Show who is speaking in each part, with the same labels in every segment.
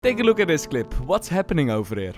Speaker 1: Take a look at this clip. What's happening over here?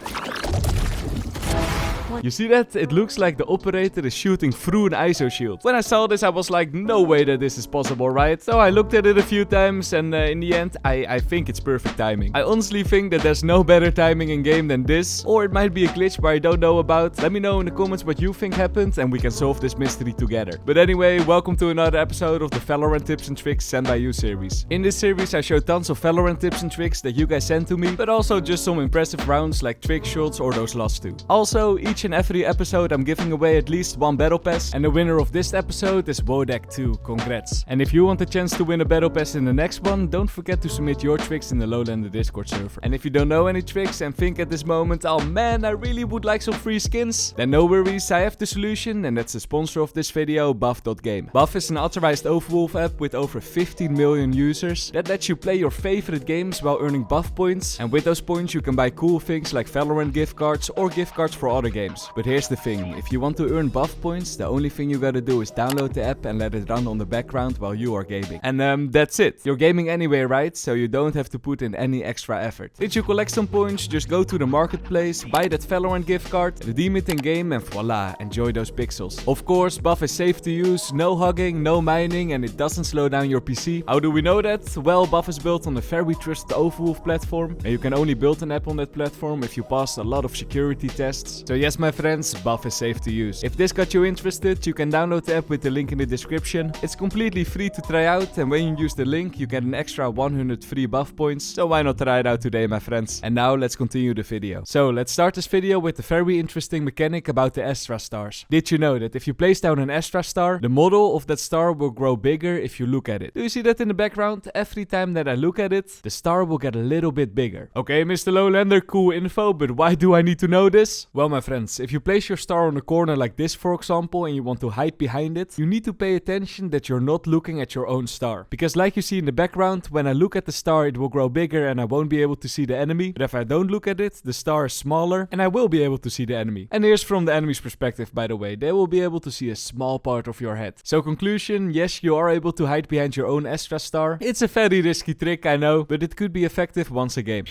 Speaker 1: You see that? It looks like the operator is shooting through an ISO shield. When I saw this, I was like, no way that this is possible, right? So I looked at it a few times and in the end, I think it's perfect timing. I honestly think that there's no better timing in game than this. Or it might be a glitch where I don't know about. Let me know in the comments what you think happened and we can solve this mystery together. But anyway, welcome to another episode of the Valorant tips and tricks sent by you series. In this series, I show tons of Valorant tips and tricks that you guys sent to me, but also just some impressive rounds like trick shots or those last two. Also, each and every episode I'm giving away at least one battle pass, and the winner of this episode is Wodak2. Congrats. And if you want a chance to win a battle pass in the next one, don't forget to submit your tricks in the MrLowlander Discord server. And if you don't know any tricks and think at this moment, oh man, I really would like some free skins, then no worries, I have the solution, and that's the sponsor of this video, Buff.game. Buff is an authorized Overwolf app with over 15 million users that lets you play your favorite games while earning buff points, and with those points you can buy cool things like Valorant gift cards or gift cards for other games. But here's the thing, if you want to earn buff points, the only thing you gotta do is download the app and let it run on the background while you are gaming. And that's it. You're gaming anyway, right? So you don't have to put in any extra effort. Did you collect some points? Just go to the marketplace, buy that Valorant gift card, redeem it in game, and voila, enjoy those pixels. Of course, Buff is safe to use, no hugging, no mining, and it doesn't slow down your PC. How do we know that? Well, Buff is built on a very trusted Overwolf platform, and you can only build an app on that platform if you pass a lot of security tests. So yes, my friends, Buff is safe to use. If this got you interested, you can download the app with the link in the description. It's completely free to try out, and when you use the link, you get an extra 100 free buff points. So why not try it out today, my friends? And now let's continue the video. So let's start this video with a very interesting mechanic about the Astra stars. Did you know that if you place down an Astra star, the model of that star will grow bigger if you look at it? Do you see that in the background? Every time that I look at it, the star will get a little bit bigger. Okay, MrLowlander, cool info, but why do I need to know this? Well, my friends, if you place your star on a corner like this, for example, and you want to hide behind it, you need to pay attention that you're not looking at your own star. Because like you see in the background, when I look at the star, it will grow bigger and I won't be able to see the enemy. But if I don't look at it, the star is smaller and I will be able to see the enemy. And here's from the enemy's perspective, by the way. They will be able to see a small part of your head. So conclusion, yes, you are able to hide behind your own Astra star. It's a very risky trick, I know, but it could be effective once a game.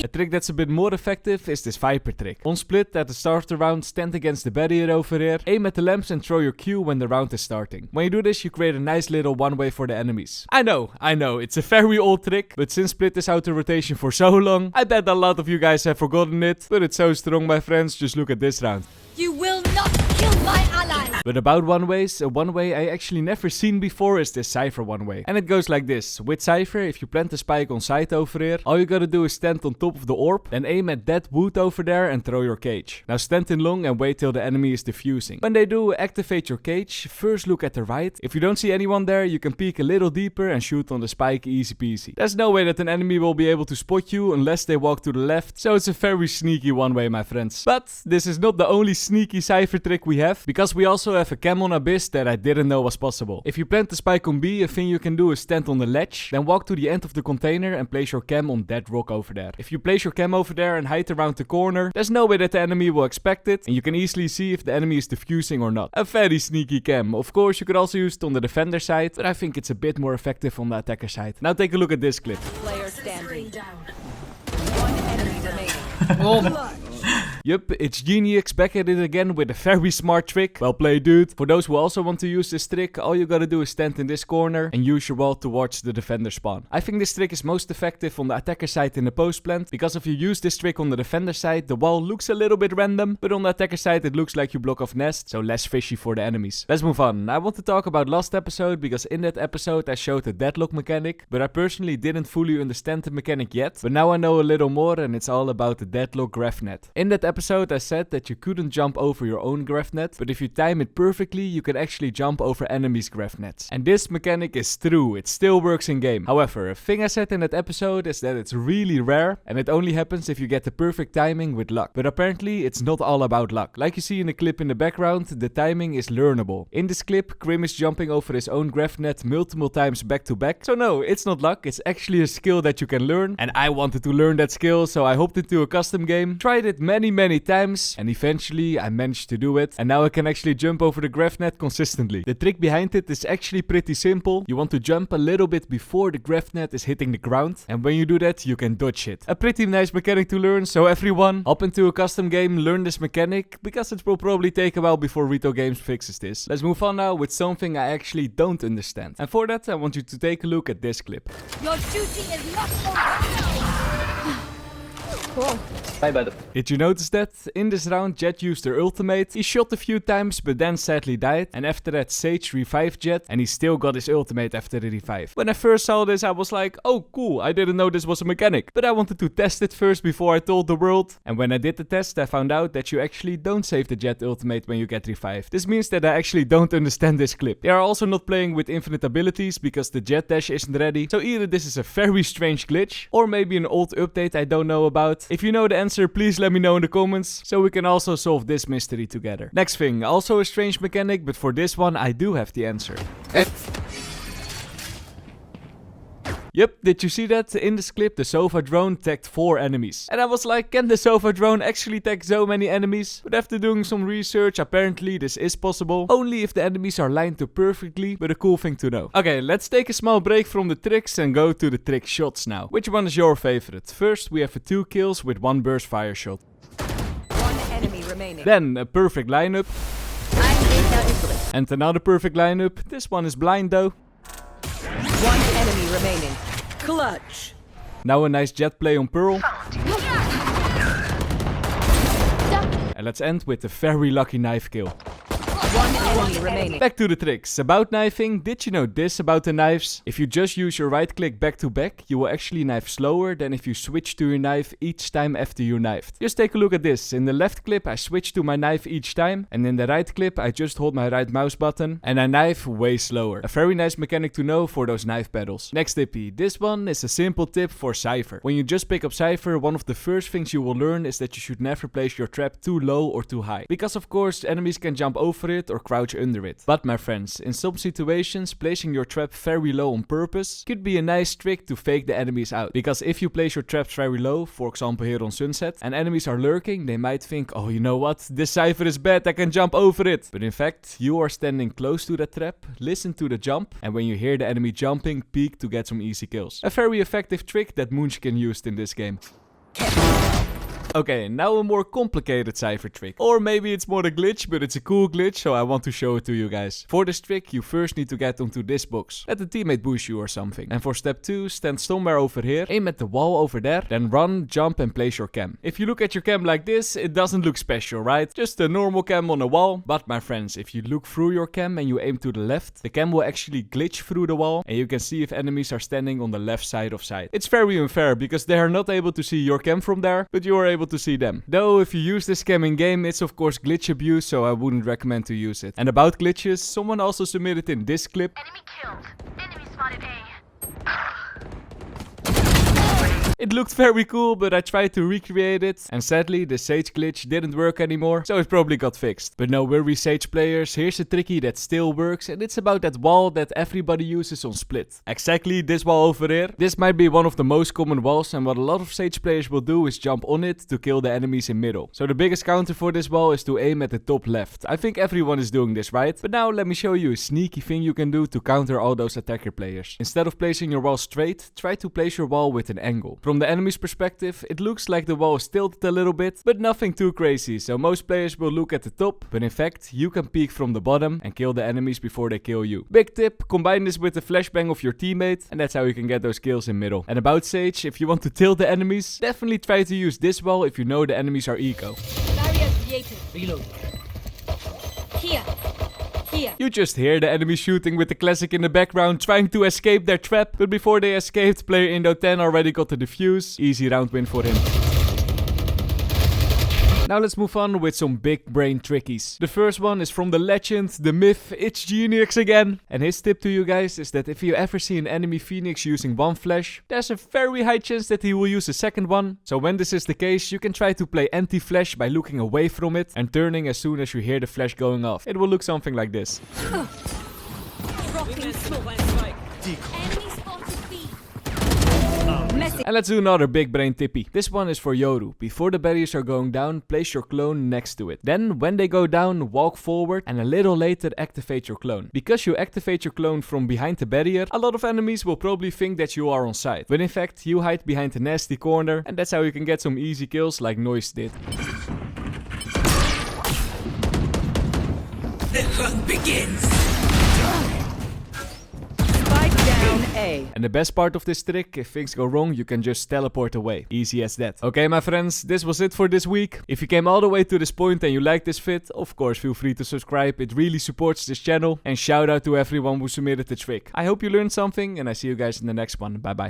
Speaker 1: A trick that's a bit more effective is this Viper trick. On split, at the start of the round, stand against the barrier over here, aim at the lamps and throw your Q when the round is starting. When you do this, you create a nice little one-way for the enemies. I know, it's a very old trick, but since split is out of rotation for so long, I bet a lot of you guys have forgotten it, but it's so strong, my friends, just look at this round.
Speaker 2: You will not kill my ally!
Speaker 1: But about one-ways, a one-way I actually never seen before is this Cypher one-way. And it goes like this. With Cypher, if you plant a spike on site over here, all you gotta do is stand on top of the orb, then aim at that wood over there and throw your cage. Now stand in long and wait till the enemy is defusing. When they do, activate your cage, first look at the right. If you don't see anyone there, you can peek a little deeper and shoot on the spike easy peasy. There's no way that an enemy will be able to spot you unless they walk to the left, so it's a very sneaky one-way, my friends. But this is not the only sneaky Cypher trick we have, because we also have a cam on Abyss that I didn't know was possible. If you plant the spike on B, a thing you can do is stand on the ledge, then walk to the end of the container and place your cam on that rock over there. If you place your cam over there and hide around the corner, there's no way that the enemy will expect it, and you can easily see if the enemy is defusing or not. A very sneaky cam. Of course, you could also use it on the defender side, but I think it's a bit more effective on the attacker side. Now take a look at this clip.
Speaker 2: Player standing. One enemy remaining.
Speaker 1: Yup, it's Genius back at it again with a very smart trick. Well played, dude. For those who also want to use this trick, all you gotta do is stand in this corner and use your wall to watch the defender spawn. I think this trick is most effective on the attacker side in the post plant, because if you use this trick on the defender side, the wall looks a little bit random, but on the attacker side it looks like you block off nest, so less fishy for the enemies. Let's move on. I want to talk about last episode, because in that episode I showed the deadlock mechanic, but I personally didn't fully understand the mechanic yet, but now I know a little more, and it's all about the deadlock graph net. In that episode I said that you couldn't jump over your own graph net, but if you time it perfectly, you can actually jump over enemies' graph nets. And this mechanic is true, it still works in game. However, a thing I said in that episode is that it's really rare, and it only happens if you get the perfect timing with luck. But apparently it's not all about luck. Like you see in the clip in the background, the timing is learnable. In this clip, Grim is jumping over his own graph net multiple times back to back. So no, it's not luck, it's actually a skill that you can learn, and I wanted to learn that skill, so I hopped into a custom game, tried it many many times, and eventually I managed to do it, and now I can actually jump over the graph net consistently. The trick behind it is actually pretty simple. You want to jump a little bit before the graph net is hitting the ground, and when you do that, you can dodge it. A pretty nice mechanic to learn, so everyone, hop into a custom game, learn this mechanic, because it will probably take a while before Retail Games fixes this. Let's move on now with something I actually don't understand. And for that, I want you to take a look at this clip.
Speaker 2: Your duty is not over. Cool.
Speaker 3: Bye, bud.
Speaker 1: Did you notice that? In this round, Jet used her ultimate. He shot a few times, but then sadly died. And after that, Sage revived Jet, and he still got his ultimate after the revive. When I first saw this, I was like, oh cool, I didn't know this was a mechanic. But I wanted to test it first before I told the world. And when I did the test, I found out that you actually don't save the Jet ultimate when you get revived. This means that I actually don't understand this clip. They are also not playing with infinite abilities, because the Jet dash isn't ready. So either this is a very strange glitch, or maybe an old update I don't know about. If you know the answer, please let me know in the comments, so we can also solve this mystery together. Next thing, also a strange mechanic, but for this one I do have the answer. Yep, did you see that? In this clip, the Sova drone tagged 4 enemies. And I was like, can the Sova drone actually tag so many enemies? But after doing some research, apparently this is possible. Only if the enemies are lined up perfectly, but a cool thing to know. Okay, let's take a small break from the tricks and go to the trick shots now. Which one is your favorite? First, we have a 2 kills with 1 burst fire shot.
Speaker 2: One enemy remaining.
Speaker 1: Then a perfect lineup. And another perfect lineup. This one is blind though.
Speaker 2: One enemy remaining. Clutch.
Speaker 1: Now a nice Jet play on Pearl. And let's end with a very lucky knife kill.
Speaker 2: One enemy remaining.
Speaker 1: Back to the tricks. About knifing, did you know this about the knives? If you just use your right click back to back, you will actually knife slower than if you switch to your knife each time after you knifed. Just take a look at this. In the left clip, I switch to my knife each time. And in the right clip, I just hold my right mouse button and I knife way slower. A very nice mechanic to know for those knife battles. Next tippy. This one is a simple tip for Cypher. When you just pick up Cypher, one of the first things you will learn is that you should never place your trap too low or too high. Because of course, enemies can jump over it or crouch under it. But my friends, in some situations, placing your trap very low on purpose could be a nice trick to fake the enemies out. Because if you place your traps very low, for example here on Sunset, and enemies are lurking, they might think, oh, you know what, this Cypher is bad, I can jump over it. But in fact, you are standing close to that trap, listen to the jump, and when you hear the enemy jumping, peek to get some easy kills. A very effective trick that Munchkin used in this game. Okay, now a more complicated Cypher trick. Or maybe it's more a glitch, but it's a cool glitch, so I want to show it to you guys. For this trick, you first need to get onto this box. Let the teammate push you or something. And for step 2, stand somewhere over here, aim at the wall over there, then run, jump and place your cam. If you look at your cam like this, it doesn't look special, right? Just a normal cam on a wall. But my friends, if you look through your cam and you aim to the left, the cam will actually glitch through the wall, and you can see if enemies are standing on the left side of sight. It's very unfair, because they are not able to see your cam from there, but you are able to see them. Though if you use this cam in game, it's of course glitch abuse, so I wouldn't recommend to use it. And about glitches, someone also submitted in this clip.
Speaker 4: Enemy killed. Enemy spotted A.
Speaker 1: It looked very cool, but I tried to recreate it, and sadly the Sage glitch didn't work anymore, so it probably got fixed. But no worries Sage players, here's a tricky that still works, and it's about that wall that everybody uses on Split. Exactly this wall over here. This might be one of the most common walls, and what a lot of Sage players will do is jump on it to kill the enemies in middle. So the biggest counter for this wall is to aim at the top left. I think everyone is doing this, right? But now let me show you a sneaky thing you can do to counter all those attacker players. Instead of placing your wall straight, try to place your wall with an angle. From the enemy's perspective, it looks like the wall is tilted a little bit, but nothing too crazy, so most players will look at the top, but in fact, you can peek from the bottom and kill the enemies before they kill you. Big tip, combine this with the flashbang of your teammate, and that's how you can get those kills in middle. And about Sage, if you want to tilt the enemies, definitely try to use this wall if you know the enemies are eco.
Speaker 2: Barrier created. Reload. Here. Here.
Speaker 1: You just hear the enemy shooting with the classic in the background, trying to escape their trap, but before they escaped, player Indo10 already got the defuse. Easy round win for him. Now let's move on with some big brain trickies. The first one is from the legend, the myth, it's Genius again. And his tip to you guys is that if you ever see an enemy Phoenix using one flash, there's a very high chance that he will use a second one. So when this is the case, you can try to play anti-flash by looking away from it and turning as soon as you hear the flash going off. It will look something like this.
Speaker 2: Enemy spotted B. Missing.
Speaker 1: And let's do another big brain tippy. This one is for Yoru. Before the barriers are going down, place your clone next to it. Then, when they go down, walk forward and a little later activate your clone. Because you activate your clone from behind the barrier, a lot of enemies will probably think that you are on site. When in fact, you hide behind a nasty corner, and that's how you can get some easy kills like Noise did.
Speaker 3: The hunt begins!
Speaker 2: Spike down A.
Speaker 1: And the best part of this trick, if things go wrong, you can just teleport away. Easy as that. Okay, my friends, this was it for this week. If you came all the way to this point and you liked this vid, of course feel free to subscribe. It really supports this channel. And shout out to everyone who submitted the trick. I hope you learned something, and I see you guys in the next one. Bye bye.